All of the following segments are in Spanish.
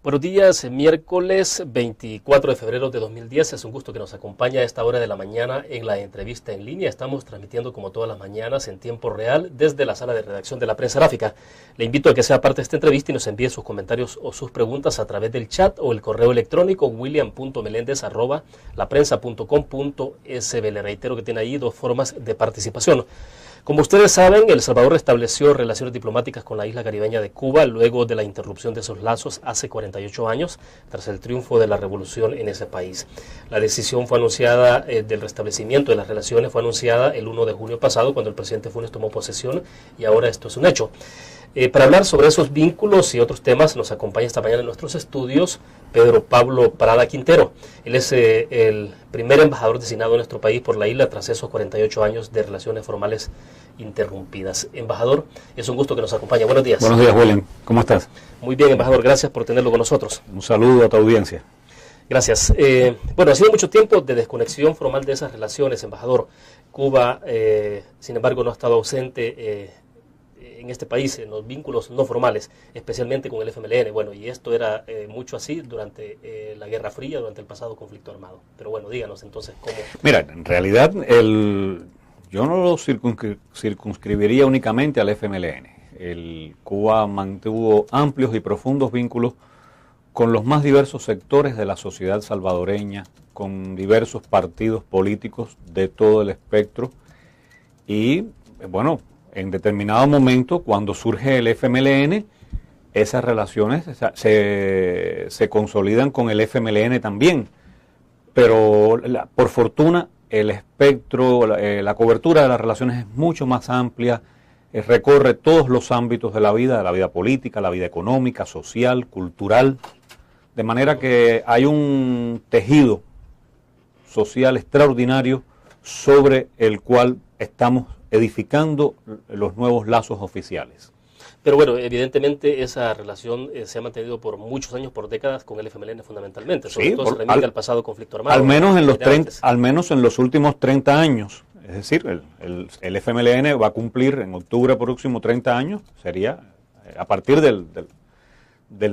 Buenos días, miércoles 24 de febrero de 2010. Es un gusto que nos acompañe a esta hora de la mañana en la entrevista en línea. Estamos transmitiendo como todas las mañanas en tiempo real desde la sala de redacción de la Prensa Gráfica. Le invito a que sea parte de esta entrevista y nos envíe sus comentarios o sus preguntas a través del chat o el correo electrónico william.melendez@laprensa.com.sb. Le reitero que tiene ahí dos formas de participación. Como ustedes saben, El Salvador restableció relaciones diplomáticas con la isla caribeña de Cuba luego de la interrupción de esos lazos hace 48 años, tras el triunfo de la revolución en ese país. La decisión fue anunciada del restablecimiento de las relaciones fue anunciada el 1 de junio pasado, cuando el presidente Funes tomó posesión, y ahora esto es un hecho. Para hablar sobre esos vínculos y otros temas, nos acompaña esta mañana en nuestros estudios Pedro Pablo Parada Quintero. Él es el primer embajador designado en nuestro país por la isla tras esos 48 años de relaciones formales interrumpidas. Embajador, es un gusto que nos acompañe. Buenos días. Buenos días, William. ¿Cómo estás? Muy bien, embajador. Gracias por tenerlo con nosotros. Un saludo a tu audiencia. Gracias. Bueno, ha sido mucho tiempo de desconexión formal de esas relaciones, embajador. Cuba, sin embargo, no ha estado ausente en este país, en los vínculos no formales, especialmente con el FMLN. Bueno, y esto era mucho así durante la Guerra Fría, durante el pasado conflicto armado. Pero bueno, díganos entonces cómo... Mira, en realidad yo no lo circunscribiría únicamente al FMLN. Cuba mantuvo amplios y profundos vínculos con los más diversos sectores de la sociedad salvadoreña, con diversos partidos políticos de todo el espectro. Y bueno, en determinado momento, cuando surge el FMLN, esas relaciones se consolidan con el FMLN también. Pero por fortuna, el espectro, la cobertura de las relaciones es mucho más amplia, recorre todos los ámbitos de la vida política, la vida económica, social, cultural, de manera que hay un tejido social extraordinario sobre el cual estamos edificando los nuevos lazos oficiales. Pero bueno, evidentemente esa relación se ha mantenido por muchos años, por décadas, con el FMLN fundamentalmente. Sobre todo se remite al pasado conflicto armado. Al menos en los últimos 30 años. Es decir, el FMLN va a cumplir en octubre próximo 30 años, sería a partir del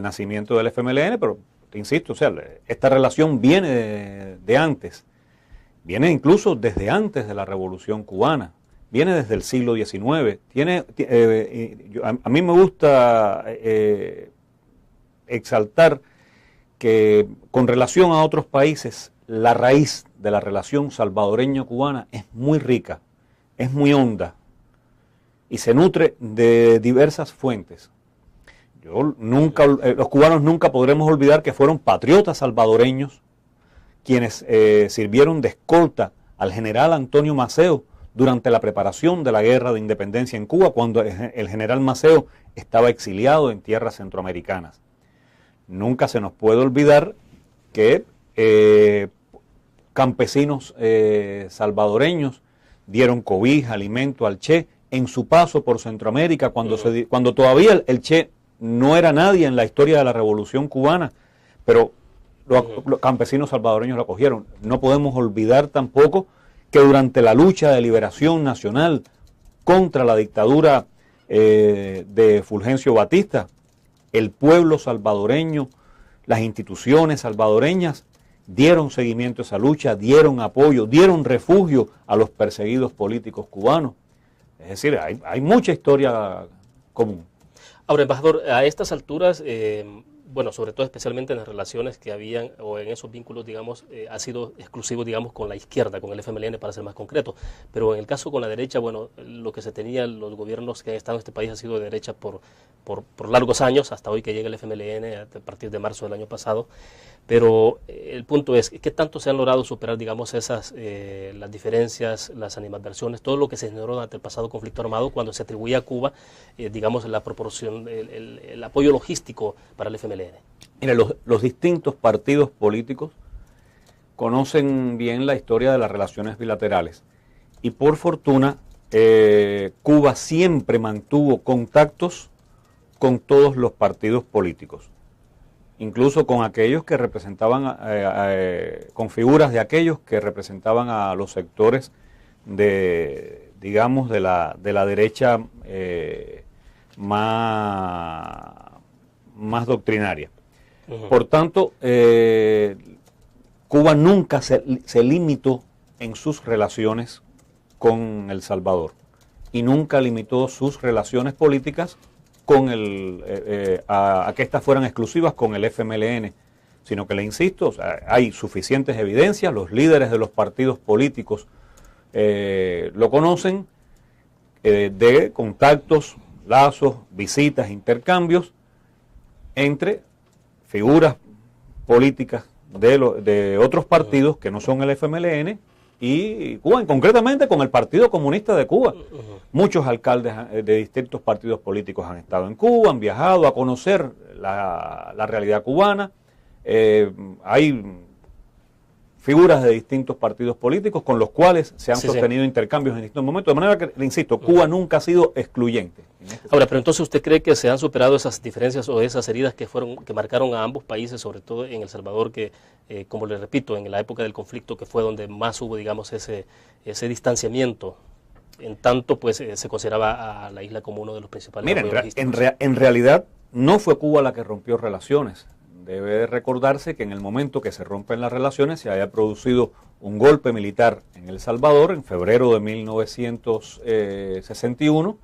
nacimiento del FMLN, pero te insisto, o sea, esta relación viene de antes, viene incluso desde antes de la Revolución Cubana. Viene desde el siglo XIX. A mí me gusta exaltar que con relación a otros países, la raíz de la relación salvadoreño-cubana es muy rica, es muy honda y se nutre de diversas fuentes. Los cubanos nunca podremos olvidar que fueron patriotas salvadoreños quienes sirvieron de escolta al general Antonio Maceo durante la preparación de la guerra de independencia en Cuba, cuando el general Maceo estaba exiliado en tierras centroamericanas. Nunca se nos puede olvidar que campesinos salvadoreños dieron cobija, alimento al Che en su paso por Centroamérica, cuando todavía el Che no era nadie en la historia de la Revolución Cubana, pero los campesinos salvadoreños lo acogieron. No podemos olvidar tampoco que durante la lucha de liberación nacional contra la dictadura de Fulgencio Batista, el pueblo salvadoreño, las instituciones salvadoreñas dieron seguimiento a esa lucha, dieron apoyo, dieron refugio a los perseguidos políticos cubanos. Es decir, hay mucha historia común. Ahora, embajador, a estas alturas, bueno, sobre todo especialmente en las relaciones que habían, o en esos vínculos, digamos, ha sido exclusivo, digamos, con la izquierda, con el FMLN, para ser más concreto. Pero en el caso con la derecha, bueno, lo que se tenía, los gobiernos que han estado en este país ha sido de derecha por largos años, hasta hoy que llega el FMLN, a partir de marzo del año pasado. Pero el punto es, ¿qué tanto se han logrado superar, digamos, las diferencias, las animadversiones, todo lo que se generó durante el pasado conflicto armado, cuando se atribuía a Cuba, digamos, la proporción, el apoyo logístico para el FMLN? Mira, los distintos partidos políticos conocen bien la historia de las relaciones bilaterales y por fortuna Cuba siempre mantuvo contactos con todos los partidos políticos, incluso con aquellos que representaban, con figuras de aquellos que representaban a los sectores digamos, de la derecha más doctrinaria. Por tanto, Cuba nunca se limitó en sus relaciones con El Salvador y nunca limitó sus relaciones políticas con a que éstas fueran exclusivas con el FMLN, sino que, le insisto, o sea, hay suficientes evidencias, los líderes de los partidos políticos lo conocen, de contactos, lazos, visitas, intercambios entre figuras políticas de otros partidos que no son el FMLN y Cuba, concretamente con el Partido Comunista de Cuba. Muchos alcaldes de distintos partidos políticos han estado en Cuba, han viajado a conocer la realidad cubana. Hay figuras de distintos partidos políticos con los cuales se han sostenido intercambios en distintos momentos. De manera que, le insisto, Cuba nunca ha sido excluyente. Ahora, pero entonces, ¿usted cree que se han superado esas diferencias o esas heridas que marcaron a ambos países, sobre todo en El Salvador, que, como le repito, en la época del conflicto, que fue donde más hubo, digamos, ese distanciamiento? En tanto, pues, se consideraba a la isla como uno de los principales. Mira, en realidad no fue Cuba la que rompió relaciones. Debe recordarse que en el momento que se rompen las relaciones se había producido un golpe militar en El Salvador en febrero de 1961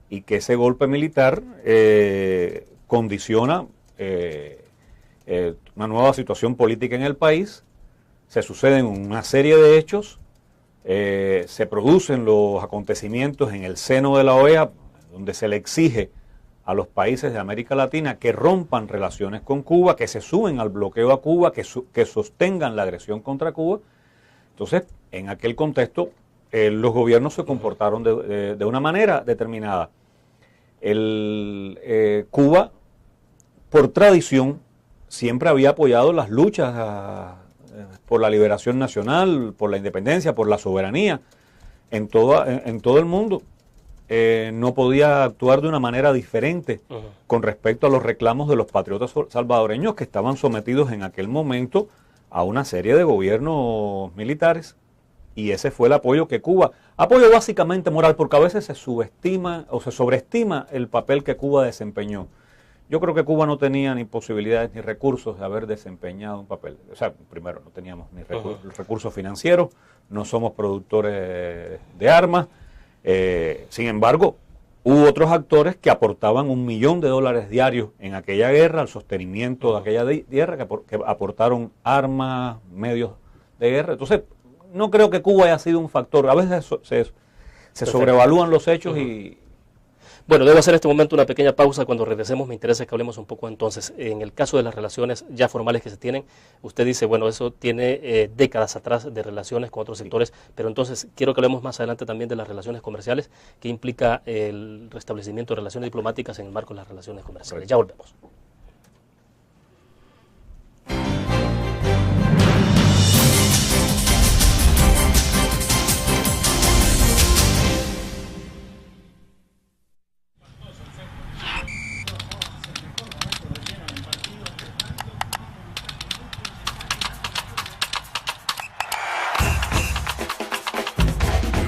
y que ese golpe militar condiciona una nueva situación política en el país. Se suceden una serie de hechos, se producen los acontecimientos en el seno de la OEA, donde se le exige a los países de América Latina que rompan relaciones con Cuba, que se sumen al bloqueo a Cuba, que sostengan la agresión contra Cuba. Entonces, en aquel contexto, los gobiernos se comportaron de una manera determinada. Cuba, por tradición, siempre había apoyado las luchas por la liberación nacional, por la independencia, por la soberanía en todo el mundo. No podía actuar de una manera diferente con respecto a los reclamos de los patriotas salvadoreños que estaban sometidos en aquel momento a una serie de gobiernos militares, y ese fue el apoyo que Cuba, apoyo básicamente moral, porque a veces se subestima o se sobreestima el papel que Cuba desempeñó. Yo creo que Cuba no tenía ni posibilidades ni recursos de haber desempeñado un papel. O sea, primero, no teníamos ni recursos financieros, no somos productores de armas. Sin embargo, hubo otros actores que aportaban $1 millón diarios en aquella guerra, al sostenimiento de aquella guerra, que aportaron armas, medios de guerra. Entonces, no creo que Cuba haya sido un factor. A veces se sobrevalúan los hechos y... Bueno, debo hacer en este momento una pequeña pausa. Cuando regresemos me interesa que hablemos un poco entonces, en el caso de las relaciones ya formales que se tienen. Usted dice, bueno, eso tiene décadas atrás de relaciones con otros sectores, pero entonces quiero que hablemos más adelante también de las relaciones comerciales, que implica el restablecimiento de relaciones diplomáticas en el marco de las relaciones comerciales. Ya volvemos.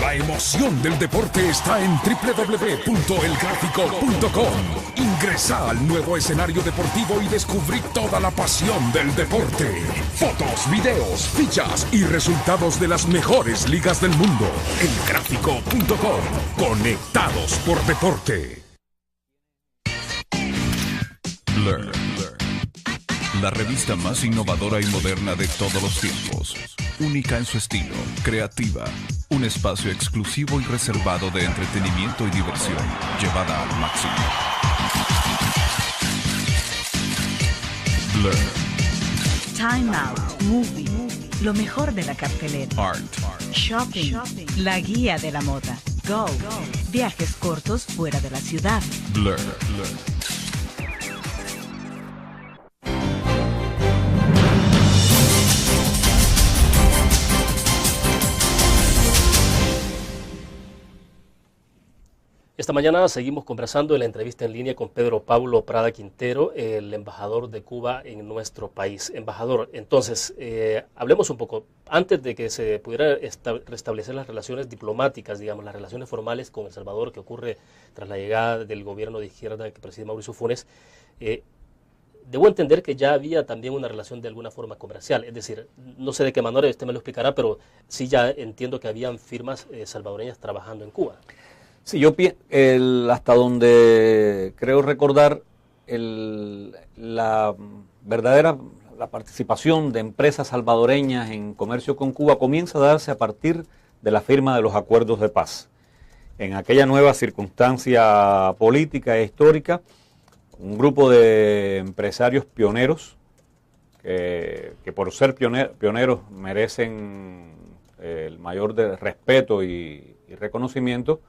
La emoción del deporte está en www.elgráfico.com. Ingresa al nuevo escenario deportivo y descubrí toda la pasión del deporte. Fotos, videos, fichas y resultados de las mejores ligas del mundo. Elgráfico.com. Conectados por deporte. Blur. La revista más innovadora y moderna de todos los tiempos. Única en su estilo, creativa. Un espacio exclusivo y reservado de entretenimiento y diversión, llevada al máximo. Blur. Time Out, Movie, lo mejor de la cartelera. Art. Shopping, la guía de la moda. Go, viajes cortos fuera de la ciudad. Blur. Esta mañana seguimos conversando en la entrevista en línea con Pedro Pablo Prada Quintero, el embajador de Cuba en nuestro país. Embajador, entonces, hablemos un poco, antes de que se pudiera restablecer las relaciones diplomáticas, digamos, las relaciones formales con El Salvador, que ocurre tras la llegada del gobierno de izquierda que preside Mauricio Funes, debo entender que ya había también una relación de alguna forma comercial, es decir, no sé de qué manera, usted me lo explicará, pero sí ya entiendo que habían firmas salvadoreñas trabajando en Cuba. Sí, hasta donde creo recordar, la participación de empresas salvadoreñas en comercio con Cuba comienza a darse a partir de la firma de los acuerdos de paz. En aquella nueva circunstancia política e histórica, un grupo de empresarios pioneros, que por ser pioneros merecen el mayor respeto y reconocimiento,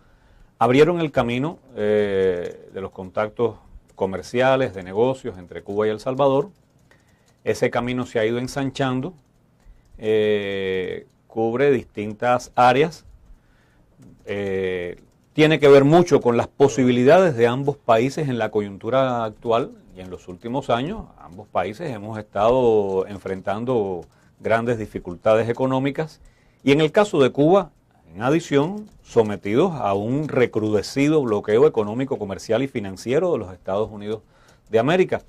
abrieron el camino de los contactos comerciales, de negocios entre Cuba y El Salvador. Ese camino se ha ido ensanchando, cubre distintas áreas, tiene que ver mucho con las posibilidades de ambos países en la coyuntura actual, y en los últimos años ambos países hemos estado enfrentando grandes dificultades económicas, y en el caso de Cuba, en adición, sometidos a un recrudecido bloqueo económico, comercial y financiero de los Estados Unidos de América,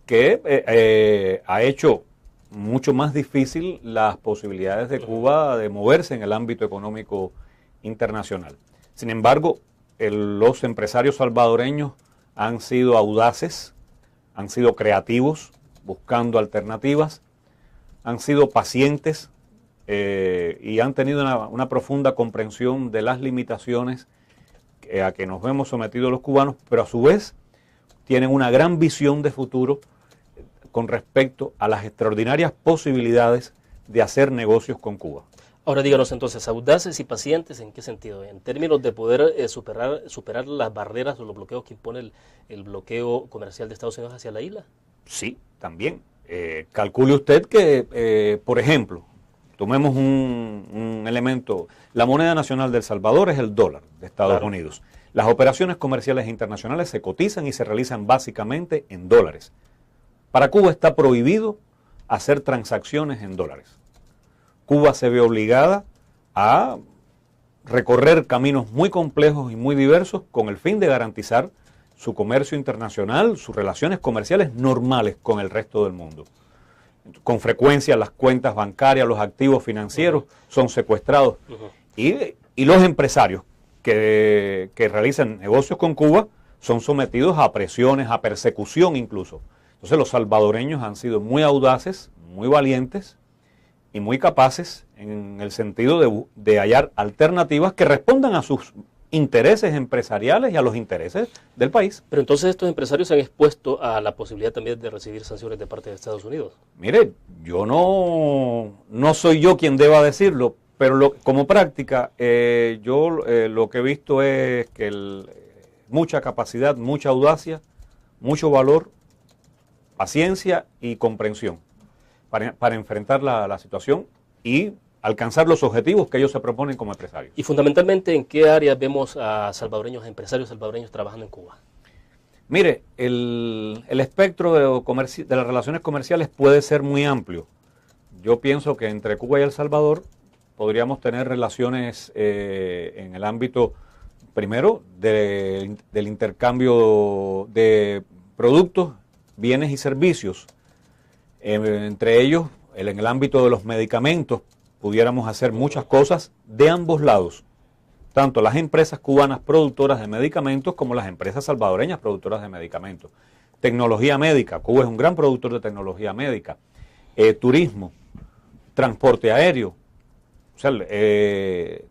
que ha hecho mucho más difícil las posibilidades de Cuba de moverse en el ámbito económico internacional. Sin embargo, los empresarios salvadoreños han sido audaces, han sido creativos, buscando alternativas, han sido pacientes, y han tenido una profunda comprensión de las limitaciones a que nos vemos sometidos los cubanos, pero a su vez tienen una gran visión de futuro con respecto a las extraordinarias posibilidades de hacer negocios con Cuba. Ahora díganos entonces, audaces y pacientes, ¿en qué sentido? En términos de poder superar las barreras o los bloqueos que impone el bloqueo comercial de Estados Unidos hacia la isla. Sí, también. Calcule usted que, por ejemplo, tomemos un elemento, la moneda nacional de El Salvador es el dólar de Estados Unidos. Las operaciones comerciales internacionales se cotizan y se realizan básicamente en dólares. Para Cuba está prohibido hacer transacciones en dólares. Cuba se ve obligada a recorrer caminos muy complejos y muy diversos con el fin de garantizar su comercio internacional, sus relaciones comerciales normales con el resto del mundo. Con frecuencia las cuentas bancarias, los activos financieros son secuestrados. Y los empresarios que realizan negocios con Cuba son sometidos a presiones, a persecución incluso. Entonces los salvadoreños han sido muy audaces, muy valientes y muy capaces en el sentido de hallar alternativas que respondan a sus intereses empresariales y a los intereses del país. Pero entonces estos empresarios se han expuesto a la posibilidad también de recibir sanciones de parte de Estados Unidos. Mire, yo no soy yo quien deba decirlo, pero como práctica, lo que he visto es que mucha capacidad, mucha audacia, mucho valor, paciencia y comprensión para enfrentar la situación y alcanzar los objetivos que ellos se proponen como empresarios. Y fundamentalmente, ¿en qué áreas vemos a empresarios salvadoreños trabajando en Cuba? Mire, el espectro de las relaciones comerciales puede ser muy amplio. Yo pienso que entre Cuba y El Salvador podríamos tener relaciones en el ámbito, primero, del intercambio de productos, bienes y servicios. Entre ellos, en el ámbito de los medicamentos, pudiéramos hacer muchas cosas de ambos lados, tanto las empresas cubanas productoras de medicamentos como las empresas salvadoreñas productoras de medicamentos. Tecnología médica, Cuba es un gran productor de tecnología médica, turismo, transporte aéreo. O sea,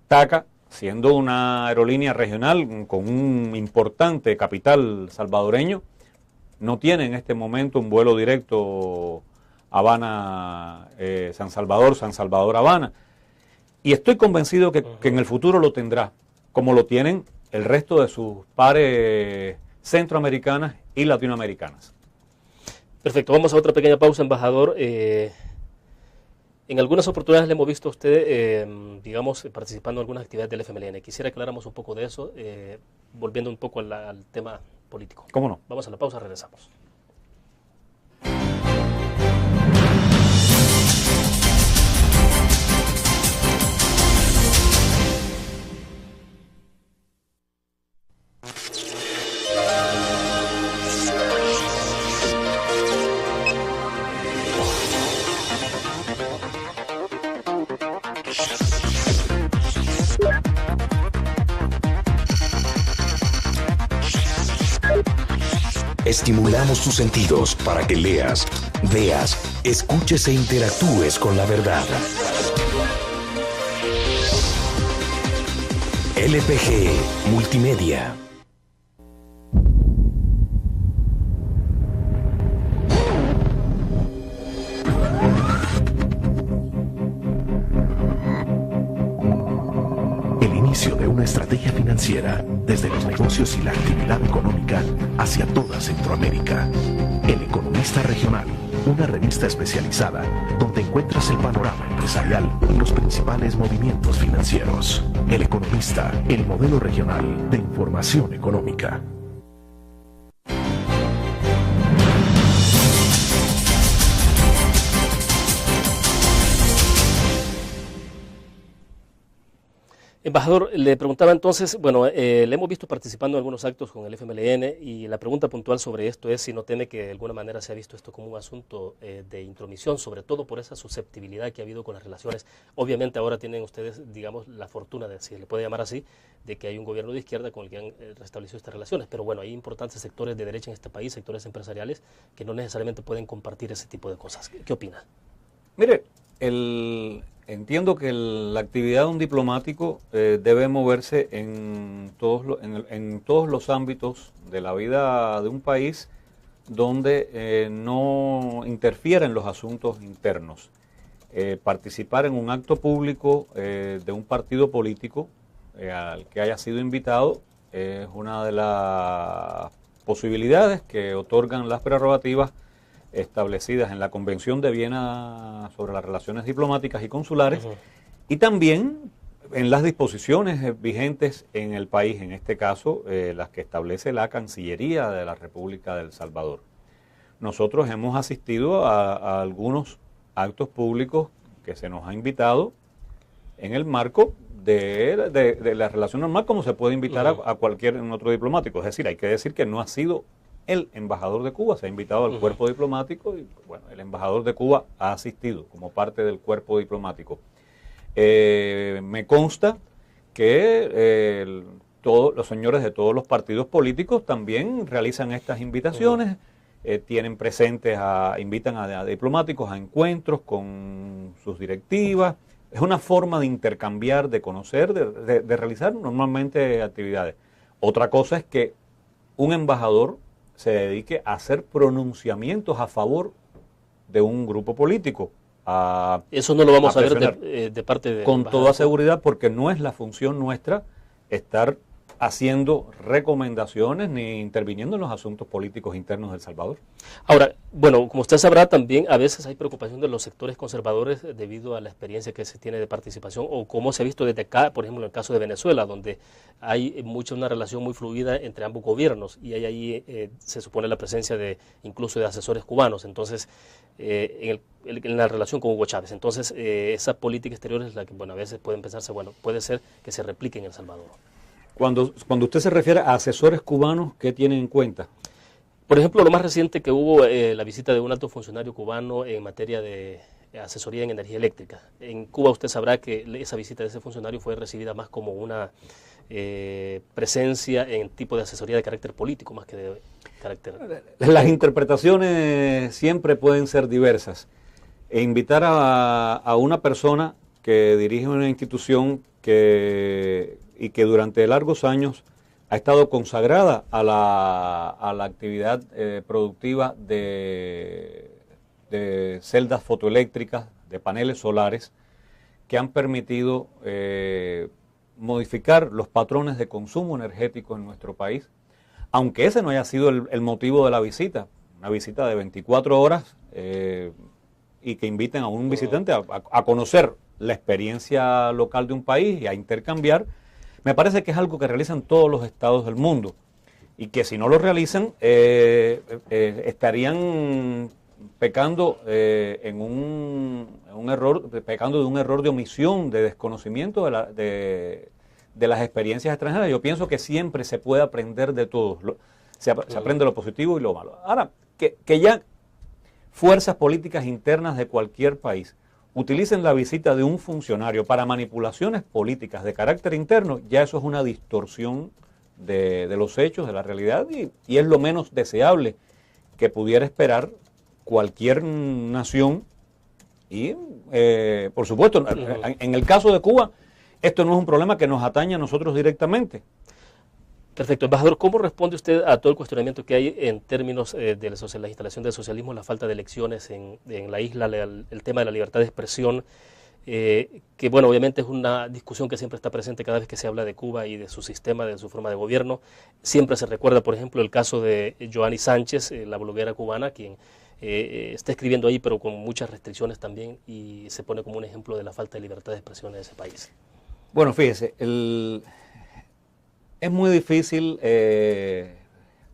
TACA, siendo una aerolínea regional con un importante capital salvadoreño, no tiene en este momento un vuelo directo Habana, San Salvador, Habana. Y estoy convencido que en el futuro lo tendrá, como lo tienen el resto de sus pares centroamericanas y latinoamericanas. Perfecto, vamos a otra pequeña pausa, embajador. En algunas oportunidades le hemos visto a usted, participando en algunas actividades del FMLN. Quisiera aclaramos un poco de eso, volviendo un poco al tema político. ¿Cómo no? Vamos a la pausa, regresamos. estimulamos tus sentidos para que leas, veas, escuches e interactúes con la verdad. LPG Multimedia. El inicio de una estrategia financiera desde los negocios y la actividad económica hacia toda Centroamérica. El Economista Regional, una revista especializada donde encuentras el panorama empresarial y los principales movimientos financieros. El Economista, el modelo regional de información económica. Embajador, le preguntaba entonces, bueno, le hemos visto participando en algunos actos con el FMLN y la pregunta puntual sobre esto es si no teme que de alguna manera se ha visto esto como un asunto de intromisión, sobre todo por esa susceptibilidad que ha habido con las relaciones. Obviamente ahora tienen ustedes, digamos, la fortuna, de, si se le puede llamar así, de que hay un gobierno de izquierda con el que han restablecido estas relaciones, pero bueno, hay importantes sectores de derecha en este país, sectores empresariales, que no necesariamente pueden compartir ese tipo de cosas. ¿Qué opina? Mire, entiendo que la actividad de un diplomático debe moverse en todos los ámbitos de la vida de un país donde no interfiera en los asuntos internos. Participar en un acto público de un partido político al que haya sido invitado es una de las posibilidades que otorgan las prerrogativas establecidas en la Convención de Viena sobre las relaciones diplomáticas y consulares, y también en las disposiciones vigentes en el país, en este caso las que establece la Cancillería de la República de El Salvador. Nosotros hemos asistido a algunos actos públicos que se nos ha invitado en el marco de la relación normal, como se puede invitar a cualquier otro diplomático. Es decir, hay que decir que no ha sido el embajador de Cuba, se ha invitado al cuerpo diplomático y bueno, el embajador de Cuba ha asistido como parte del cuerpo diplomático. Me consta que todos los señores de todos los partidos políticos también realizan estas invitaciones, tienen presentes, invitan a diplomáticos a encuentros con sus directivas. Es una forma de intercambiar, de conocer, de realizar normalmente actividades. Otra cosa es que un embajador se dedique a hacer pronunciamientos a favor de un grupo político. Eso no lo vamos a ver de parte de... Con toda seguridad, porque no es la función nuestra estar haciendo recomendaciones ni interviniendo en los asuntos políticos internos de El Salvador. Ahora, bueno, como usted sabrá, también a veces hay preocupación de los sectores conservadores debido a la experiencia que se tiene de participación o cómo se ha visto desde acá, por ejemplo, en el caso de Venezuela, donde hay una relación muy fluida entre ambos gobiernos y hay ahí, se supone, la presencia de incluso de asesores cubanos, entonces, en la relación con Hugo Chávez. Entonces, esa política exterior es la que, bueno, a veces puede pensarse, bueno, puede ser que se replique en El Salvador. Cuando usted se refiere a asesores cubanos, ¿qué tienen en cuenta? Por ejemplo, lo más reciente que hubo, la visita de un alto funcionario cubano en materia de asesoría en energía eléctrica. En Cuba usted sabrá que esa visita de ese funcionario fue recibida más como una presencia en tipo de asesoría de carácter político, más que de carácter... Las interpretaciones siempre pueden ser diversas. E invitar a una persona que dirige una institución y que durante largos años ha estado consagrada a la actividad productiva de celdas fotoeléctricas, de paneles solares, que han permitido modificar los patrones de consumo energético en nuestro país, aunque ese no haya sido el motivo de la visita, una visita de 24 horas y que inviten a un visitante a conocer la experiencia local de un país y a intercambiar. Me parece que es algo que realizan todos los estados del mundo y que si no lo realizan estarían pecando en un error, pecando de un error de omisión, de desconocimiento de las experiencias extranjeras. Yo pienso que siempre se puede aprender de todos, se aprende lo positivo y lo malo. Ahora, que ya fuerzas políticas internas de cualquier país utilicen la visita de un funcionario para manipulaciones políticas de carácter interno, ya eso es una distorsión de los hechos, de la realidad, y es lo menos deseable que pudiera esperar cualquier nación. Y, por supuesto, en el caso de Cuba, esto no es un problema que nos atañe a nosotros directamente. Perfecto. Embajador, ¿cómo responde usted a todo el cuestionamiento que hay en términos de la instalación del socialismo, la falta de elecciones en la isla, el tema de la libertad de expresión? Que bueno, obviamente es una discusión que siempre está presente cada vez que se habla de Cuba y de su sistema, de su forma de gobierno. Siempre se recuerda, por ejemplo, el caso de Joanny Sánchez, la bloguera cubana, quien está escribiendo ahí, pero con muchas restricciones también, y se pone como un ejemplo de la falta de libertad de expresión en ese país. Bueno, fíjese, es muy difícil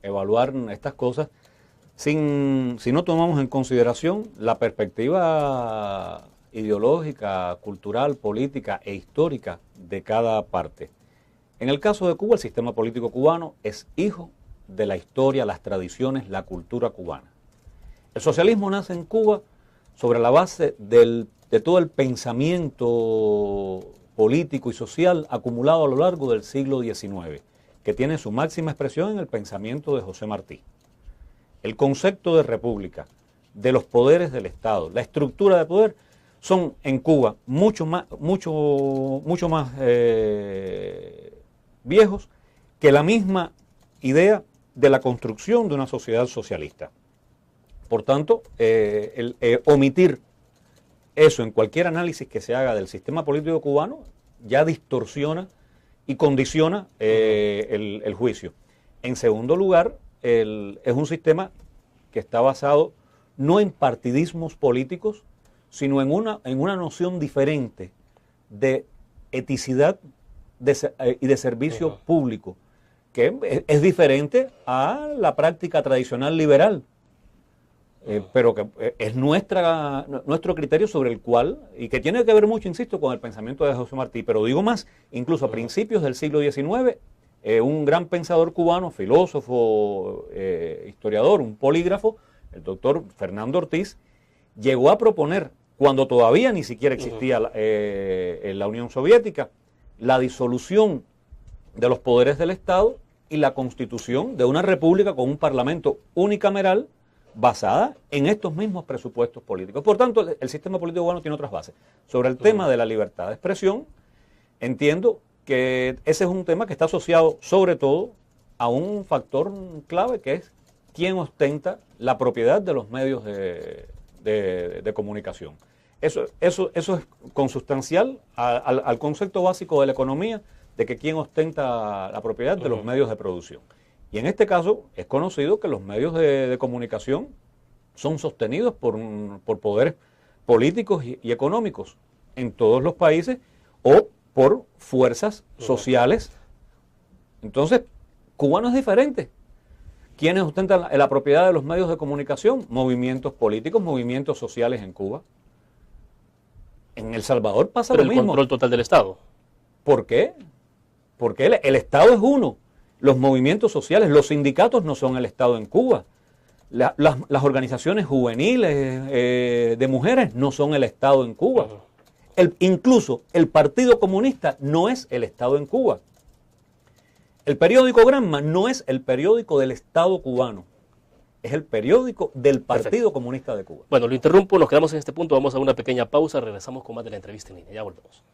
evaluar estas cosas si no tomamos en consideración la perspectiva ideológica, cultural, política e histórica de cada parte. En el caso de Cuba, el sistema político cubano es hijo de la historia, las tradiciones, la cultura cubana. El socialismo nace en Cuba sobre la base de todo el pensamiento político y social acumulado a lo largo del siglo XIX, que tiene su máxima expresión en el pensamiento de José Martí. El concepto de república, de los poderes del Estado, la estructura de poder, son en Cuba mucho más viejos que la misma idea de la construcción de una sociedad socialista. Por tanto, omitir eso en cualquier análisis que se haga del sistema político cubano ya distorsiona y condiciona el juicio. En segundo lugar, es un sistema que está basado no en partidismos políticos, sino en una noción diferente de eticidad y de servicio público, que es diferente a la práctica tradicional liberal, pero que es nuestro criterio sobre el cual, y que tiene que ver mucho, insisto, con el pensamiento de José Martí, pero digo más, incluso a principios del siglo XIX, un gran pensador cubano, filósofo, historiador, un polígrafo, el doctor Fernando Ortiz, llegó a proponer, cuando todavía ni siquiera existía la Unión Soviética, la disolución de los poderes del Estado y la constitución de una república con un parlamento unicameral basada en estos mismos presupuestos políticos. Por tanto, el sistema político cubano tiene otras bases. Sobre el tema de la libertad de expresión, entiendo que ese es un tema que está asociado sobre todo a un factor clave, que es quién ostenta la propiedad de los medios de comunicación. Eso es consustancial al concepto básico de la economía, de que quién ostenta la propiedad de los medios de producción. Y en este caso es conocido que los medios de comunicación son sostenidos por poderes políticos y económicos en todos los países o por fuerzas sociales. Entonces, Cuba no es diferente. ¿Quiénes ostentan la propiedad de los medios de comunicación? Movimientos políticos, movimientos sociales en Cuba. En El Salvador pasa lo mismo. El control total del Estado. ¿Por qué? Porque el Estado es uno. Los movimientos sociales, los sindicatos no son el Estado en Cuba. Las organizaciones juveniles de mujeres no son el Estado en Cuba. Incluso el Partido Comunista no es el Estado en Cuba. El periódico Granma no es el periódico del Estado cubano. Es el periódico del Partido Comunista de Cuba. Bueno, lo interrumpo, nos quedamos en este punto, vamos a una pequeña pausa, regresamos con más de la entrevista en línea. Ya volvemos.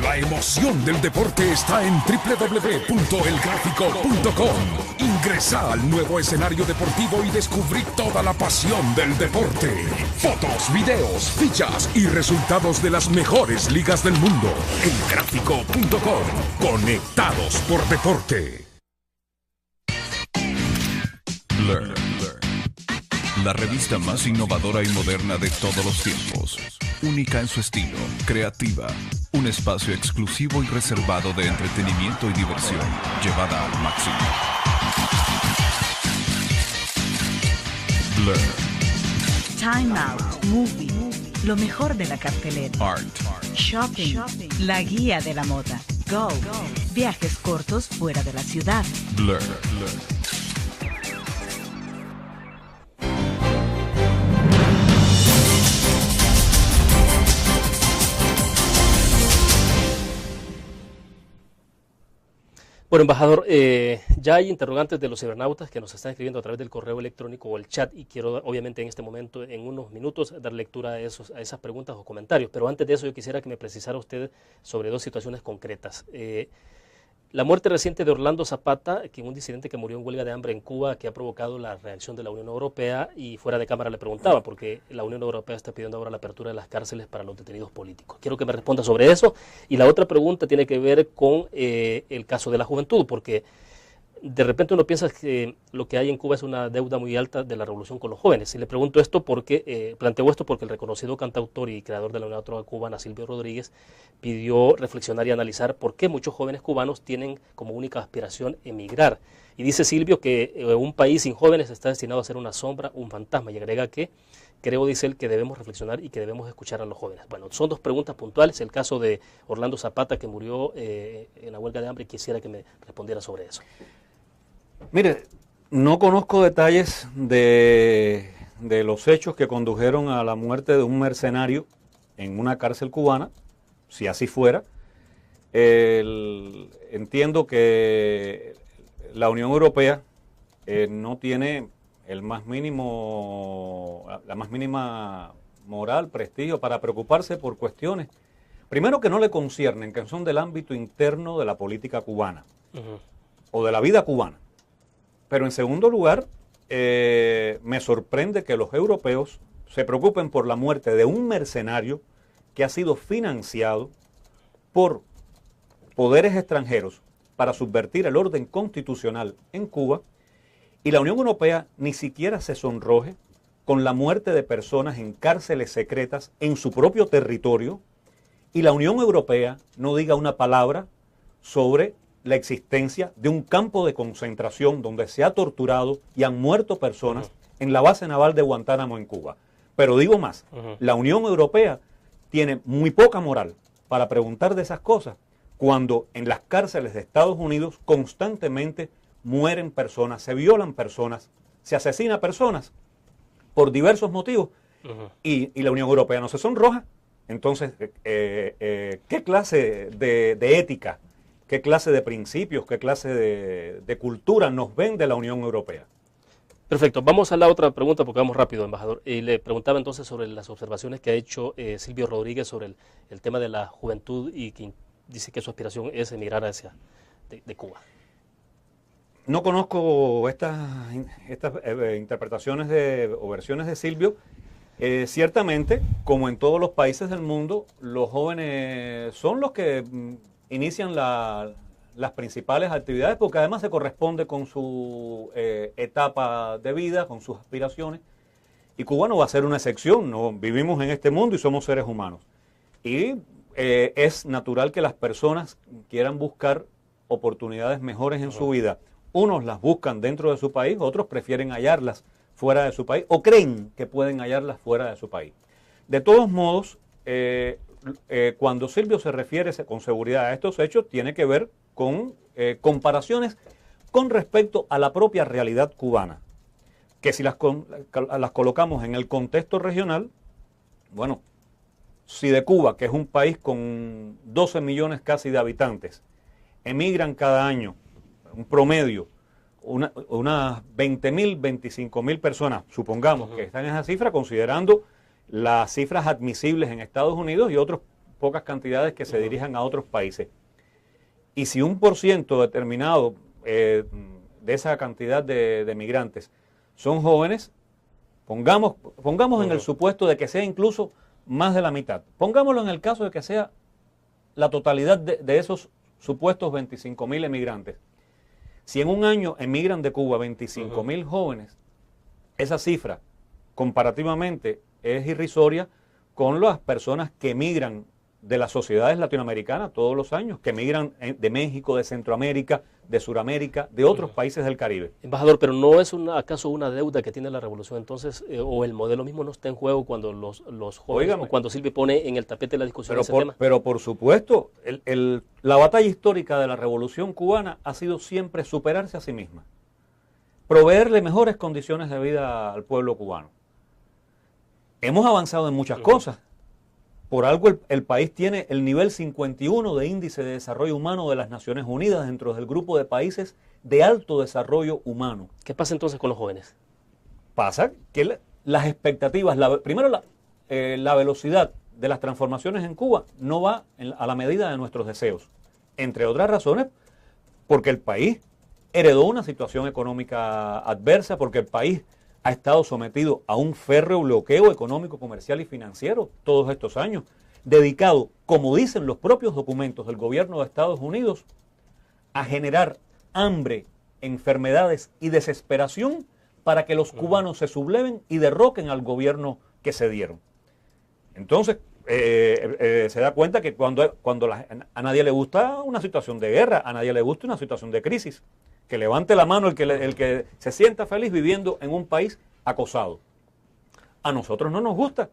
La emoción del deporte está en www.elgráfico.com. Ingresa al nuevo escenario deportivo y descubrí toda la pasión del deporte. Fotos, videos, fichas y resultados de las mejores ligas del mundo. Elgráfico.com. Conectados por deporte. Learn. La revista más innovadora y moderna de todos los tiempos. Única en su estilo, creativa. Un espacio exclusivo y reservado de entretenimiento y diversión, llevada al máximo. Blur. Time Out Movie. Lo mejor de la cartelera. Art. Shopping. La guía de la moda. Go. Viajes cortos fuera de la ciudad. Blur. Bueno, embajador, ya hay interrogantes de los cibernautas que nos están escribiendo a través del correo electrónico o el chat y quiero obviamente en este momento, en unos minutos, dar lectura a esas preguntas o comentarios. Pero antes de eso yo quisiera que me precisara usted sobre dos situaciones concretas. La muerte reciente de Orlando Zapata, que un disidente que murió en huelga de hambre en Cuba, que ha provocado la reacción de la Unión Europea, y fuera de cámara le preguntaba, porque la Unión Europea está pidiendo ahora la apertura de las cárceles para los detenidos políticos. Quiero que me responda sobre eso. Y la otra pregunta tiene que ver con el caso de la juventud, porque de repente uno piensa que lo que hay en Cuba es una deuda muy alta de la revolución con los jóvenes. Y le pregunto esto porque, planteo esto porque el reconocido cantautor y creador de la Nueva Trova cubana, Silvio Rodríguez, pidió reflexionar y analizar por qué muchos jóvenes cubanos tienen como única aspiración emigrar. Y dice Silvio que un país sin jóvenes está destinado a ser una sombra, un fantasma. Y agrega que, creo, dice él, que debemos reflexionar y que debemos escuchar a los jóvenes. Bueno, son dos preguntas puntuales. El caso de Orlando Zapata, que murió en la huelga de hambre, quisiera que me respondiera sobre eso. Mire, no conozco detalles de los hechos que condujeron a la muerte de un mercenario en una cárcel cubana, si así fuera. Entiendo que la Unión Europea no tiene la más mínima moral, prestigio para preocuparse por cuestiones, primero, que no le conciernen, que son del ámbito interno de la política cubana o de la vida cubana. Pero en segundo lugar, me sorprende que los europeos se preocupen por la muerte de un mercenario que ha sido financiado por poderes extranjeros para subvertir el orden constitucional en Cuba, y la Unión Europea ni siquiera se sonroje con la muerte de personas en cárceles secretas en su propio territorio, y la Unión Europea no diga una palabra sobre la existencia de un campo de concentración donde se ha torturado y han muerto personas en la base naval de Guantánamo en Cuba. Pero digo más, la Unión Europea tiene muy poca moral para preguntar de esas cosas cuando en las cárceles de Estados Unidos constantemente mueren personas, se violan personas, se asesina personas por diversos motivos y la Unión Europea no se sonroja. Entonces, ¿qué clase de ética? ¿Qué clase de principios, qué clase de cultura nos vende la Unión Europea? Perfecto, vamos a la otra pregunta porque vamos rápido, embajador. Y le preguntaba entonces sobre las observaciones que ha hecho Silvio Rodríguez sobre el tema de la juventud y que dice que su aspiración es emigrar hacia de Cuba. No conozco estas interpretaciones o versiones de Silvio. Ciertamente, como en todos los países del mundo, los jóvenes son los que inician las principales actividades porque además se corresponde con su etapa de vida, con sus aspiraciones. Y Cuba no va a ser una excepción, ¿no? Vivimos en este mundo y somos seres humanos. Y es natural que las personas quieran buscar oportunidades mejores en su vida. Unos las buscan dentro de su país, otros prefieren hallarlas fuera de su país o creen que pueden hallarlas fuera de su país. De todos modos, cuando Silvio se refiere con seguridad a estos hechos, tiene que ver con comparaciones con respecto a la propia realidad cubana, que si las colocamos en el contexto regional, bueno, si de Cuba, que es un país con 12 millones casi de habitantes, emigran cada año, un promedio, unas 20.000, 25.000 personas, supongamos que están en esa cifra, considerando las cifras admisibles en Estados Unidos y otras pocas cantidades que se dirijan a otros países. Y si 1% determinado de esa cantidad de migrantes son jóvenes, pongamos en el supuesto de que sea incluso más de la mitad. Pongámoslo en el caso de que sea la totalidad de esos supuestos 25.000 emigrantes. Si en un año emigran de Cuba 25.000 jóvenes, esa cifra, comparativamente, es irrisoria con las personas que emigran de las sociedades latinoamericanas todos los años, que migran de México, de Centroamérica, de Suramérica, de otros países del Caribe. Embajador, pero ¿no es acaso una deuda que tiene la revolución entonces, o el modelo mismo no está en juego cuando los jóvenes, Óigame, o cuando Silvia pone en el tapete la discusión ese tema? Pero por supuesto, la batalla histórica de la revolución cubana ha sido siempre superarse a sí misma, proveerle mejores condiciones de vida al pueblo cubano. Hemos avanzado en muchas cosas. Por algo el país tiene el nivel 51 de índice de desarrollo humano de las Naciones Unidas dentro del grupo de países de alto desarrollo humano. ¿Qué pasa entonces con los jóvenes? Pasa que las expectativas, primero la velocidad de las transformaciones en Cuba no va a la medida de nuestros deseos. Entre otras razones, porque el país heredó una situación económica adversa, porque el país ha estado sometido a un férreo bloqueo económico, comercial y financiero todos estos años, dedicado, como dicen los propios documentos del gobierno de Estados Unidos, a generar hambre, enfermedades y desesperación para que los cubanos se subleven y derroquen al gobierno que se dieron. Entonces, se da cuenta que a nadie le gusta una situación de guerra, a nadie le gusta una situación de crisis. Que levante la mano el que se sienta feliz viviendo en un país acosado. A nosotros no nos gusta.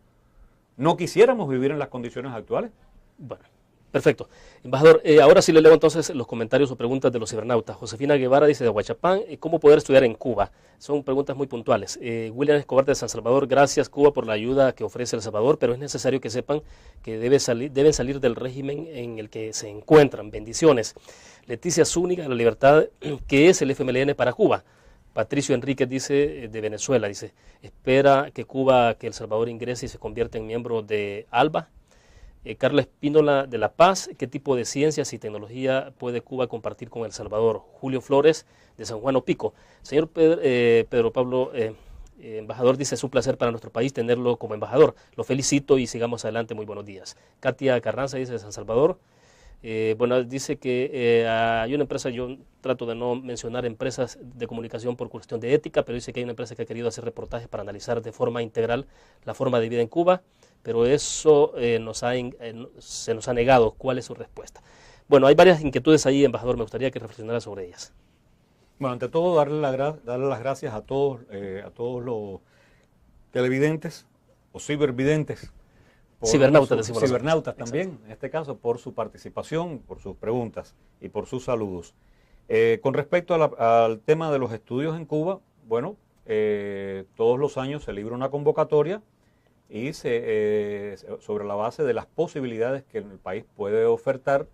No quisiéramos vivir en las condiciones actuales. Bueno, perfecto. Embajador, ahora sí le leo entonces los comentarios o preguntas de los cibernautas. Josefina Guevara dice de Huachapán, ¿cómo poder estudiar en Cuba? Son preguntas muy puntuales. William Escobar de San Salvador, gracias Cuba por la ayuda que ofrece El Salvador, pero es necesario que sepan que deben salir del régimen en el que se encuentran. Bendiciones. Leticia Zúñiga, La Libertad, ¿qué es el FMLN para Cuba? Patricio Enríquez dice, de Venezuela, dice, espera que El Salvador ingrese y se convierta en miembro de ALBA. Carla Espínola de La Paz, ¿qué tipo de ciencias y tecnología puede Cuba compartir con El Salvador? Julio Flores de San Juan Opico. Señor Pedro Pablo, embajador, dice, es un placer para nuestro país tenerlo como embajador. Lo felicito y sigamos adelante, muy buenos días. Katia Carranza dice de San Salvador. Bueno, dice que hay una empresa, yo trato de no mencionar empresas de comunicación por cuestión de ética, pero dice que hay una empresa que ha querido hacer reportajes para analizar de forma integral la forma de vida en Cuba, pero eso se nos ha negado. ¿Cuál es su respuesta? Bueno, hay varias inquietudes ahí, embajador, me gustaría que reflexionara sobre ellas. Bueno, ante todo, darle las gracias a todos los televidentes o cibervidentes. Cibernautas, decimos nosotros. Cibernautas también, exacto, en este caso, por su participación, por sus preguntas y por sus saludos. Con respecto al tema de los estudios en Cuba, bueno, todos los años se libra una convocatoria y sobre la base de las posibilidades que el país puede ofertar,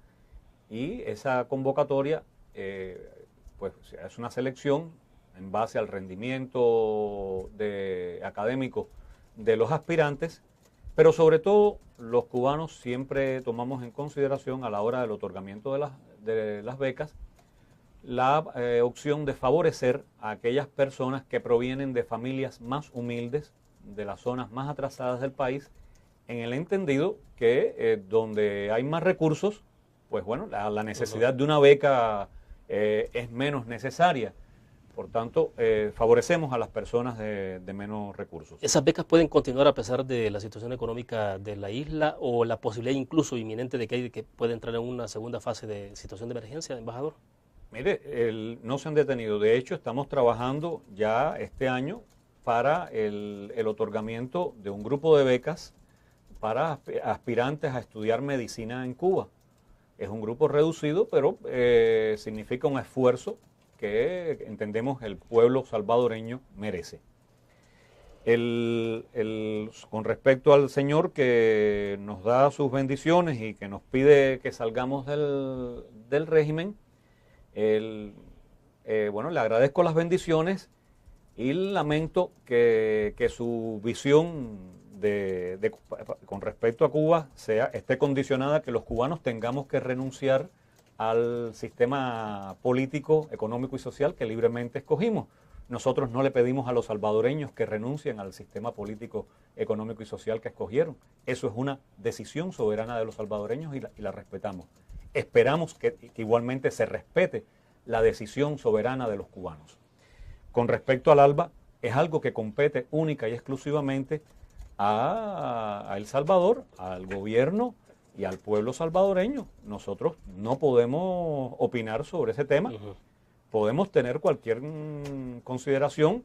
y esa convocatoria pues es una selección en base al rendimiento académico de los aspirantes. Pero sobre todo, los cubanos siempre tomamos en consideración a la hora del otorgamiento de las becas la opción de favorecer a aquellas personas que provienen de familias más humildes, de las zonas más atrasadas del país, en el entendido que donde hay más recursos, pues bueno, la necesidad de una beca es menos necesaria. Por tanto, favorecemos a las personas de menos recursos. ¿Esas becas pueden continuar a pesar de la situación económica de la isla o la posibilidad incluso inminente de que pueda entrar en una segunda fase de situación de emergencia, embajador? Mire, no se han detenido. De hecho, estamos trabajando ya este año para el otorgamiento de un grupo de becas para aspirantes a estudiar medicina en Cuba. Es un grupo reducido, pero significa un esfuerzo que entendemos el pueblo salvadoreño merece. Con respecto al señor que nos da sus bendiciones y que nos pide que salgamos del régimen, bueno, le agradezco las bendiciones y lamento que su visión con respecto a Cuba esté condicionada a que los cubanos tengamos que renunciar al sistema político, económico y social que libremente escogimos. Nosotros no le pedimos a los salvadoreños que renuncien al sistema político, económico y social que escogieron. Eso es una decisión soberana de los salvadoreños y la respetamos. Esperamos que igualmente se respete la decisión soberana de los cubanos. Con respecto al ALBA, es algo que compete única y exclusivamente a El Salvador, al gobierno y al pueblo salvadoreño. Nosotros no podemos opinar sobre ese tema, podemos tener cualquier consideración,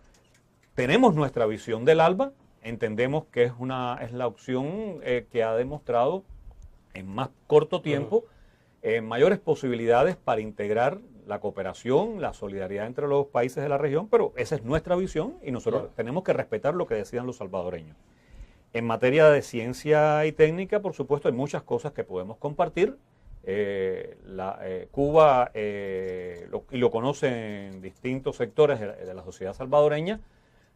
tenemos nuestra visión del ALBA, entendemos que es la opción que ha demostrado en más corto tiempo mayores posibilidades para integrar la cooperación, la solidaridad entre los países de la región, pero esa es nuestra visión y nosotros tenemos que respetar lo que decidan los salvadoreños. En materia de ciencia y técnica, por supuesto, hay muchas cosas que podemos compartir. Cuba, y lo conocen distintos sectores de la sociedad salvadoreña,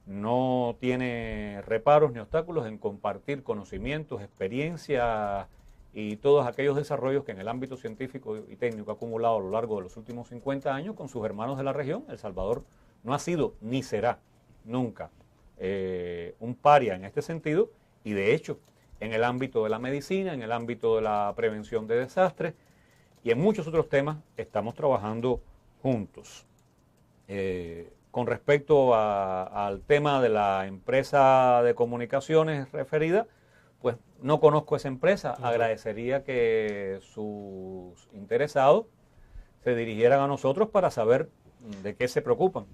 no tiene reparos ni obstáculos en compartir conocimientos, experiencias y todos aquellos desarrollos que en el ámbito científico y técnico ha acumulado a lo largo de los últimos 50 años con sus hermanos de la región. El Salvador no ha sido ni será nunca un paria en este sentido, y de hecho en el ámbito de la medicina, en el ámbito de la prevención de desastres y en muchos otros temas estamos trabajando juntos. Con respecto al tema de la empresa de comunicaciones referida, pues no conozco esa empresa. Agradecería que sus interesados se dirigieran a nosotros para saber de qué se preocupan.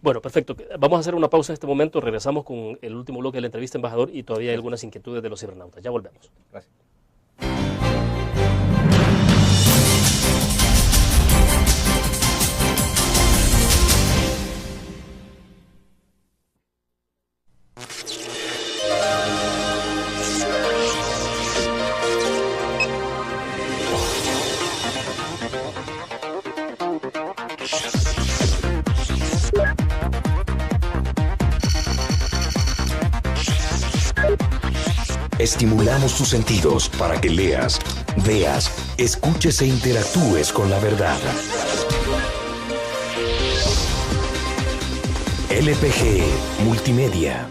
Bueno, perfecto. Vamos a hacer una pausa en este momento. Regresamos con el último bloque de la entrevista, embajador, y todavía hay algunas inquietudes de los cibernautas. Ya volvemos. Gracias. Estimulamos tus sentidos para que leas, veas, escuches e interactúes con la verdad. LPG Multimedia.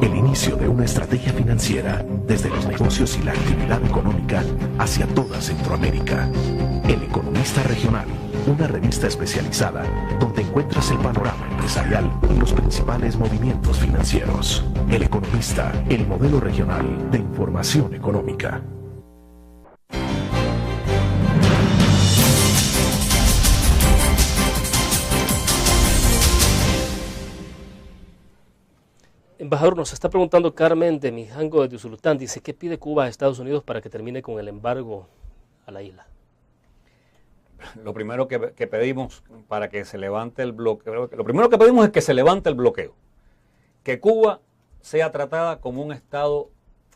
El inicio de una estrategia financiera desde los negocios y la actividad económica hacia toda Centroamérica. El Economista Regional, una revista especializada donde encuentras el panorama empresarial y los principales movimientos financieros. El Economista, el modelo regional de información económica. Embajador, nos está preguntando Carmen de Mijango de Usulután. Dice, ¿qué pide Cuba a Estados Unidos para que termine con el embargo a la isla? Lo primero que pedimos para que se levante el bloqueo, lo primero que pedimos es que se levante el bloqueo. Que Cuba sea tratada como un Estado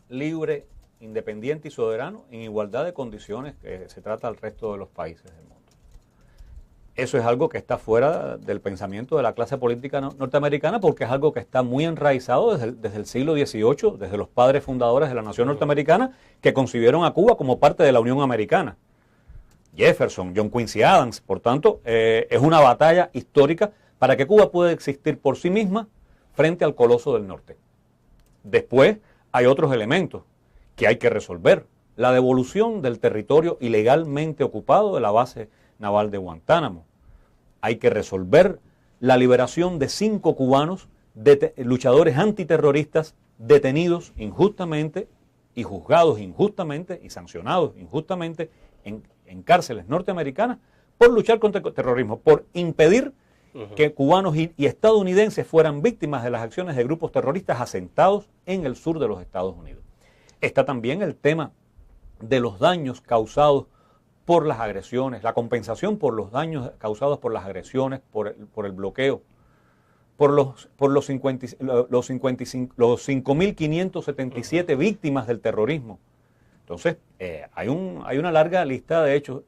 libre, independiente y soberano en igualdad de condiciones que se trata al resto de los países del mundo. Eso es algo que está fuera del pensamiento de la clase política norteamericana, porque es algo que está muy enraizado desde el siglo XVIII, desde los padres fundadores de la nación norteamericana, que concibieron a Cuba como parte de la Unión Americana. Jefferson, John Quincy Adams, por tanto, es una batalla histórica para que Cuba pueda existir por sí misma frente al coloso del norte. Después hay otros elementos que hay que resolver. La devolución del territorio ilegalmente ocupado de la base naval de Guantánamo. Hay que resolver la liberación de 5 cubanos, luchadores antiterroristas, detenidos injustamente y juzgados injustamente y sancionados injustamente en cárceles norteamericanas por luchar contra el terrorismo, por impedir que cubanos y estadounidenses fueran víctimas de las acciones de grupos terroristas asentados en el sur de los Estados Unidos. Está también el tema de los daños causados por las agresiones, la compensación por los daños causados por las agresiones, por el bloqueo, por los 5.577 víctimas del terrorismo. Entonces, hay una larga lista de hechos.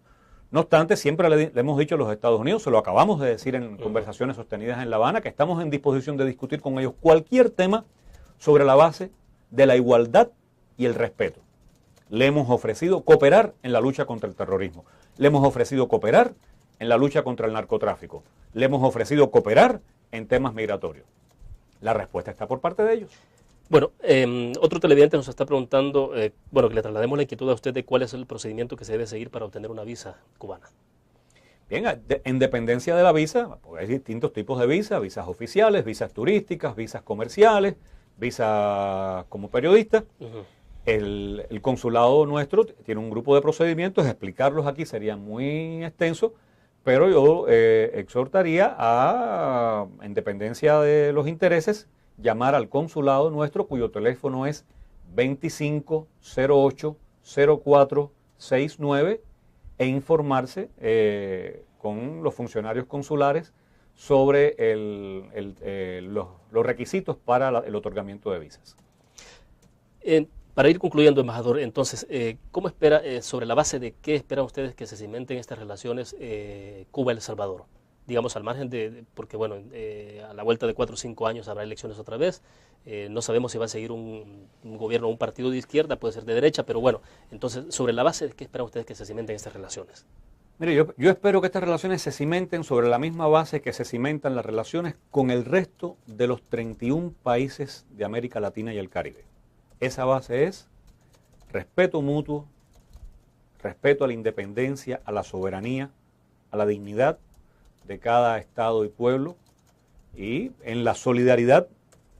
No obstante, siempre le hemos dicho a los Estados Unidos, se lo acabamos de decir en conversaciones sostenidas en La Habana, que estamos en disposición de discutir con ellos cualquier tema sobre la base de la igualdad y el respeto. Le hemos ofrecido cooperar en la lucha contra el terrorismo. Le hemos ofrecido cooperar en la lucha contra el narcotráfico. Le hemos ofrecido cooperar en temas migratorios. La respuesta está por parte de ellos. Bueno, otro televidente nos está preguntando, que le traslademos la inquietud a usted de cuál es el procedimiento que se debe seguir para obtener una visa cubana. Bien, en dependencia de la visa, porque hay distintos tipos de visas, visas oficiales, visas turísticas, visas comerciales, visas como periodista. El consulado nuestro tiene un grupo de procedimientos, explicarlos aquí sería muy extenso, pero yo exhortaría a, en dependencia de los intereses, llamar al consulado nuestro, cuyo teléfono es 2508-0469, e informarse con los funcionarios consulares sobre los requisitos para el otorgamiento de visas. Para ir concluyendo, embajador, entonces, ¿cómo espera, sobre la base de qué esperan ustedes que se cimenten estas relaciones Cuba-El Salvador? Digamos, al margen porque bueno, a la vuelta de 4 o 5 años habrá elecciones otra vez, no sabemos si va a seguir un gobierno o un partido de izquierda, puede ser de derecha, pero bueno, entonces, sobre la base de qué esperan ustedes que se cimenten estas relaciones. Mire, yo espero que estas relaciones se cimenten sobre la misma base que se cimentan las relaciones con el resto de los 31 países de América Latina y el Caribe. Esa base es respeto mutuo, respeto a la independencia, a la soberanía, a la dignidad de cada estado y pueblo, y en la solidaridad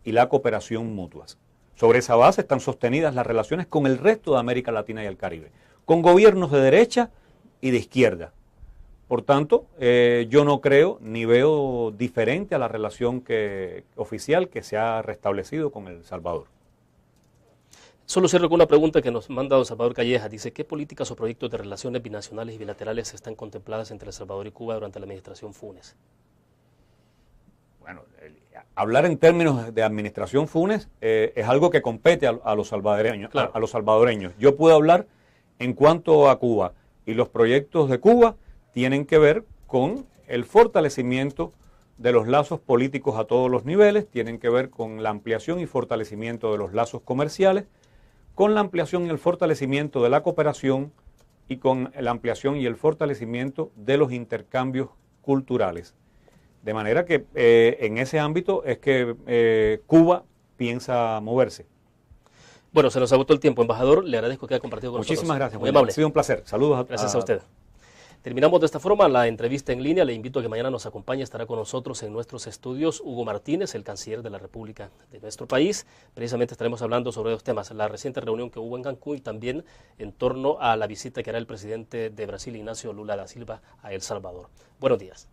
y la cooperación mutuas. Sobre esa base están sostenidas las relaciones con el resto de América Latina y el Caribe, con gobiernos de derecha y de izquierda. Por tanto, yo no creo ni veo diferente a la relación oficial que se ha restablecido con El Salvador. Solo cierro con una pregunta que nos manda don Salvador Calleja. Dice, ¿qué políticas o proyectos de relaciones binacionales y bilaterales están contempladas entre El Salvador y Cuba durante la administración Funes? Bueno, hablar en términos de administración Funes es algo que compete a los salvadoreños, claro. a los salvadoreños. Yo puedo hablar en cuanto a Cuba, y los proyectos de Cuba tienen que ver con el fortalecimiento de los lazos políticos a todos los niveles, tienen que ver con la ampliación y fortalecimiento de los lazos comerciales, con la ampliación y el fortalecimiento de la cooperación y con la ampliación y el fortalecimiento de los intercambios culturales. De manera que en ese ámbito es que Cuba piensa moverse. Bueno, se nos agotó el tiempo, embajador. Le agradezco que haya compartido con nosotros. Muchísimas gracias. Muy amable. Ha sido un placer. Saludos. Gracias a usted. Terminamos de esta forma la entrevista en línea. Le invito a que mañana nos acompañe. Estará con nosotros en nuestros estudios Hugo Martínez, el canciller de la República de nuestro país. Precisamente estaremos hablando sobre dos temas: la reciente reunión que hubo en Cancún y también en torno a la visita que hará el presidente de Brasil, Ignacio Lula da Silva, a El Salvador. Buenos días.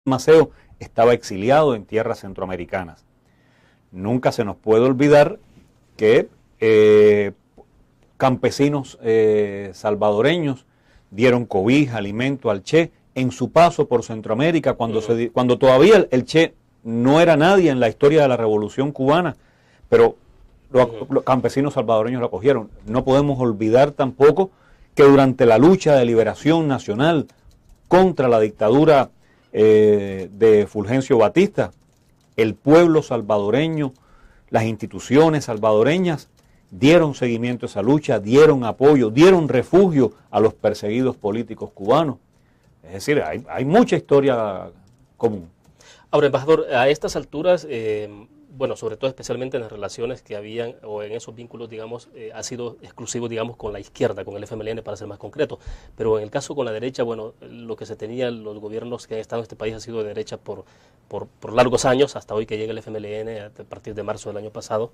Maceo estaba exiliado en tierras centroamericanas. Nunca se nos puede olvidar que campesinos salvadoreños dieron cobija, alimento al Che en su paso por Centroamérica, cuando todavía el Che no era nadie en la historia de la Revolución Cubana, pero los campesinos salvadoreños lo acogieron. No podemos olvidar tampoco que durante la lucha de liberación nacional contra la dictadura de Fulgencio Batista, el pueblo salvadoreño, las instituciones salvadoreñas dieron seguimiento a esa lucha, dieron apoyo, dieron refugio a los perseguidos políticos cubanos. Es decir, hay mucha historia común. Ahora, embajador, a estas alturas, bueno, sobre todo especialmente en las relaciones que habían, o en esos vínculos, digamos, ha sido exclusivo, digamos, con la izquierda, con el FMLN, para ser más concreto. Pero en el caso con la derecha, bueno, lo que se tenía, los gobiernos que han estado en este país ha sido de derecha por largos años, hasta hoy que llega el FMLN, a partir de marzo del año pasado.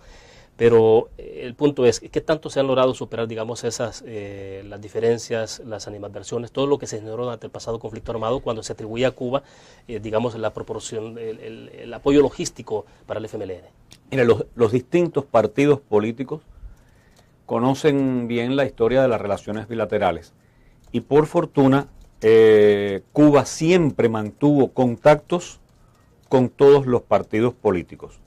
Pero el punto es, ¿qué tanto se han logrado superar, digamos, las diferencias, las animadversiones, todo lo que se generó durante el pasado conflicto armado cuando se atribuía a Cuba, digamos, la proporción, el apoyo logístico para el FMLN? Mira, los distintos partidos políticos conocen bien la historia de las relaciones bilaterales y por fortuna Cuba siempre mantuvo contactos con todos los partidos políticos,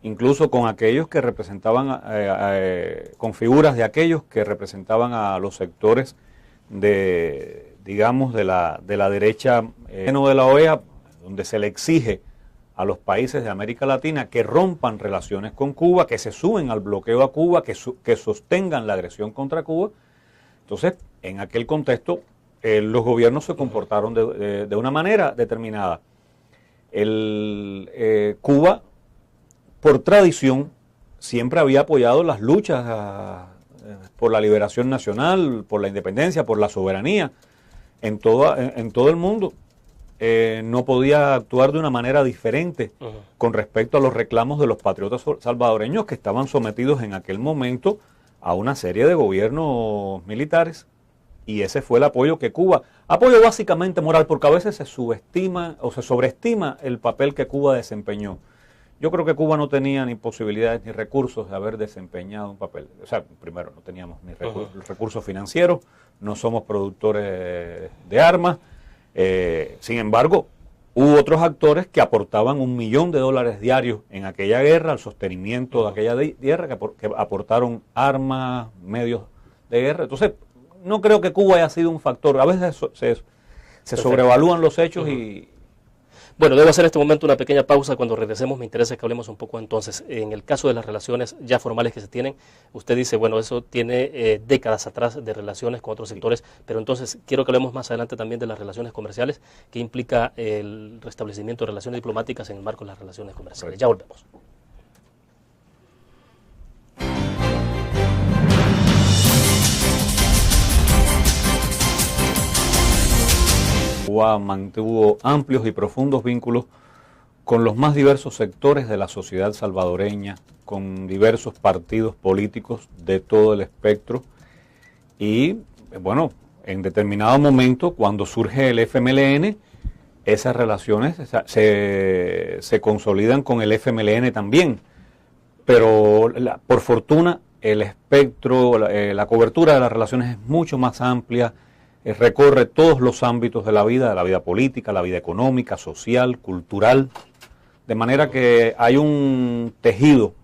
incluso con aquellos que representaban, con figuras de aquellos que representaban a los sectores digamos, de la derecha de la OEA, donde se le exige a los países de América Latina que rompan relaciones con Cuba, que se sumen al bloqueo a Cuba, que sostengan la agresión contra Cuba. Entonces, en aquel contexto, los gobiernos se comportaron de una manera determinada. Cuba, por tradición, siempre había apoyado las luchas por la liberación nacional, por la independencia, por la soberanía en todo el mundo. No podía actuar de una manera diferente con respecto a los reclamos de los patriotas salvadoreños que estaban sometidos en aquel momento a una serie de gobiernos militares. Y ese fue el apoyo que Cuba, apoyo básicamente moral, porque a veces se subestima o se sobreestima el papel que Cuba desempeñó. Yo creo que Cuba no tenía ni posibilidades ni recursos de haber desempeñado un papel. O sea, primero, no teníamos ni recursos financieros, no somos productores de armas. Sin embargo, hubo otros actores que aportaban $1 millón diarios en aquella guerra, al sostenimiento de aquella guerra, que aportaron armas, medios de guerra. Entonces, no creo que Cuba haya sido un factor. A veces se sobrevalúan los hechos y... Bueno, debo hacer en este momento una pequeña pausa. Cuando regresemos me interesa que hablemos un poco entonces. En el caso de las relaciones ya formales que se tienen, usted dice, bueno, eso tiene décadas atrás de relaciones con otros sectores, pero entonces quiero que hablemos más adelante también de las relaciones comerciales, que implica el restablecimiento de relaciones diplomáticas en el marco de las relaciones comerciales. Ya volvemos. Cuba mantuvo amplios y profundos vínculos con los más diversos sectores de la sociedad salvadoreña, con diversos partidos políticos de todo el espectro. Y, bueno, en determinado momento, cuando surge el FMLN, esas relaciones se consolidan con el FMLN también. Pero, por fortuna, el espectro, la cobertura de las relaciones es mucho más amplia, recorre todos los ámbitos de la vida política, la vida económica, social, cultural, de manera que hay un tejido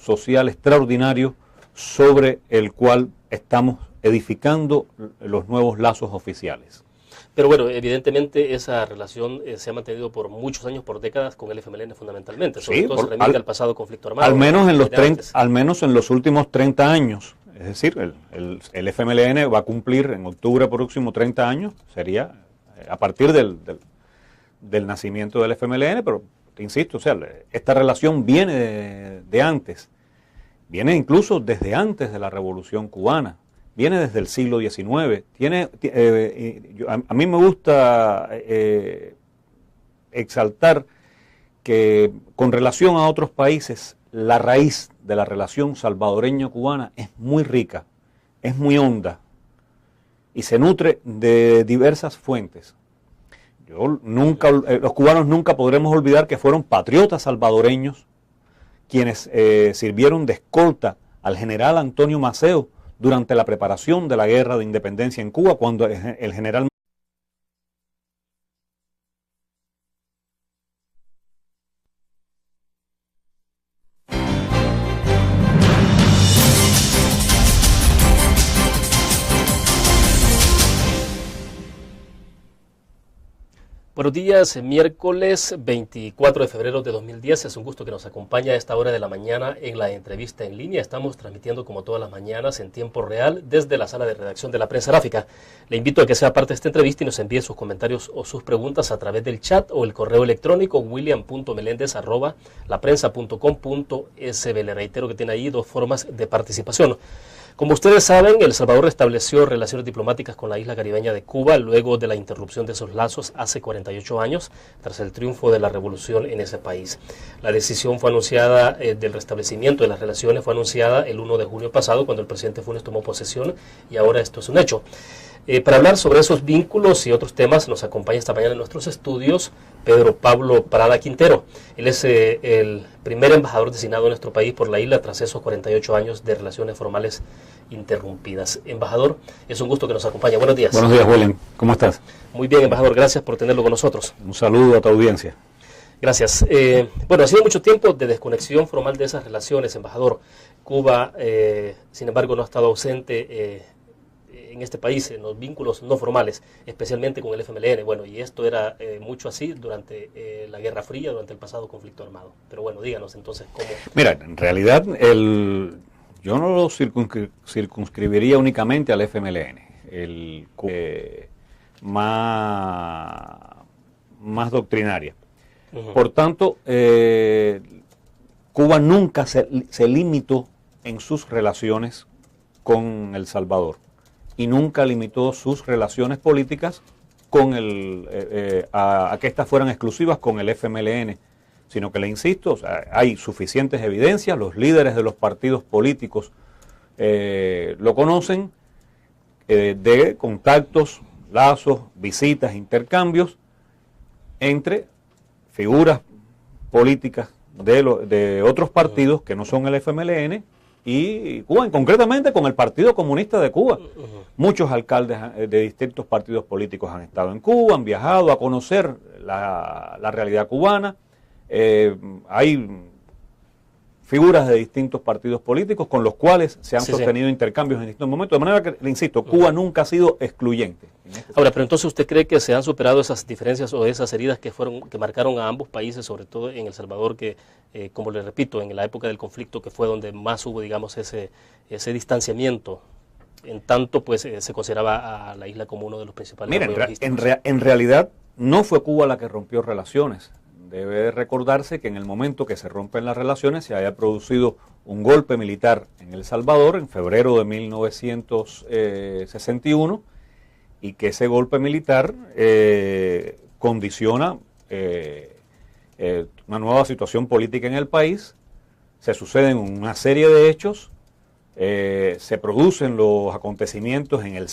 social extraordinario sobre el cual estamos edificando los nuevos lazos oficiales. Pero bueno, evidentemente esa relación se ha mantenido por muchos años, por décadas, con el FMLN fundamentalmente, sobre todo se remite al pasado conflicto armado. Al menos en los últimos 30 años. Es decir, el FMLN va a cumplir en octubre próximo 30 años, sería a partir del nacimiento del FMLN, pero te insisto, o sea, esta relación viene de antes, viene incluso desde antes de la Revolución Cubana, viene desde el siglo XIX. A mí me gusta exaltar que con relación a otros países, la raíz de la relación salvadoreño-cubana es muy rica, es muy honda y se nutre de diversas fuentes. Los cubanos nunca podremos olvidar que fueron patriotas salvadoreños quienes sirvieron de escolta al general Antonio Maceo durante la preparación de la guerra de independencia en Cuba, cuando el general Buenos días, miércoles 24 de febrero de 2010. Es un gusto que nos acompañe a esta hora de la mañana en la entrevista en línea. Estamos transmitiendo como todas las mañanas en tiempo real desde la sala de redacción de la Prensa Gráfica. Le invito a que sea parte de esta entrevista y nos envíe sus comentarios o sus preguntas a través del chat o el correo electrónico william.melendez@laprensa.com.sb. Le reitero que tiene ahí dos formas de participación. Como ustedes saben, El Salvador restableció relaciones diplomáticas con la isla caribeña de Cuba luego de la interrupción de esos lazos hace 48 años, tras el triunfo de la revolución en ese país. La decisión fue anunciada del restablecimiento de las relaciones, fue anunciada el 1 de junio pasado, cuando el presidente Funes tomó posesión, y ahora esto es un hecho. Para hablar sobre esos vínculos y otros temas, nos acompaña esta mañana en nuestros estudios Pedro Pablo Prada Quintero. Él es el primer embajador designado en nuestro país por la isla tras esos 48 años de relaciones formales interrumpidas. Embajador, es un gusto que nos acompañe. Buenos días. Buenos días, William. ¿Cómo estás? Muy bien, embajador. Gracias por tenerlo con nosotros. Un saludo a tu audiencia. Gracias. Bueno, ha sido mucho tiempo de desconexión formal de esas relaciones, embajador. Cuba, sin embargo, no ha estado ausente en este país, en los vínculos no formales, especialmente con el FMLN. Bueno, y esto era mucho así durante la Guerra Fría, durante el pasado conflicto armado. Pero bueno, díganos entonces cómo... Mira, en realidad yo no lo circunscribiría únicamente al FMLN. Más doctrinaria. Por tanto, Cuba nunca se limitó en sus relaciones con El Salvador y nunca limitó sus relaciones políticas con a que éstas fueran exclusivas con el FMLN, sino que le insisto, o sea, hay suficientes evidencias, los líderes de los partidos políticos lo conocen, de contactos, lazos, visitas, intercambios entre figuras políticas de otros partidos que no son el FMLN y Cuba, concretamente con el Partido Comunista de Cuba. Muchos alcaldes de distintos partidos políticos han estado en Cuba, han viajado a conocer la realidad cubana. Hay figuras de distintos partidos políticos con los cuales se han sostenido intercambios en distintos momentos. De manera que, le insisto, Cuba nunca ha sido excluyente. Ahora, pero entonces ¿usted cree que se han superado esas diferencias o esas heridas que marcaron a ambos países, sobre todo en El Salvador, que, como le repito, en la época del conflicto, que fue donde más hubo, digamos, ese distanciamiento, en tanto pues se consideraba a la isla como uno de los principales... Mira, en realidad no fue Cuba la que rompió relaciones. Debe recordarse que en el momento que se rompen las relaciones se haya producido un golpe militar en El Salvador en febrero de 1961 y que ese golpe militar condiciona una nueva situación política en el país. Se suceden una serie de hechos, se producen los acontecimientos en el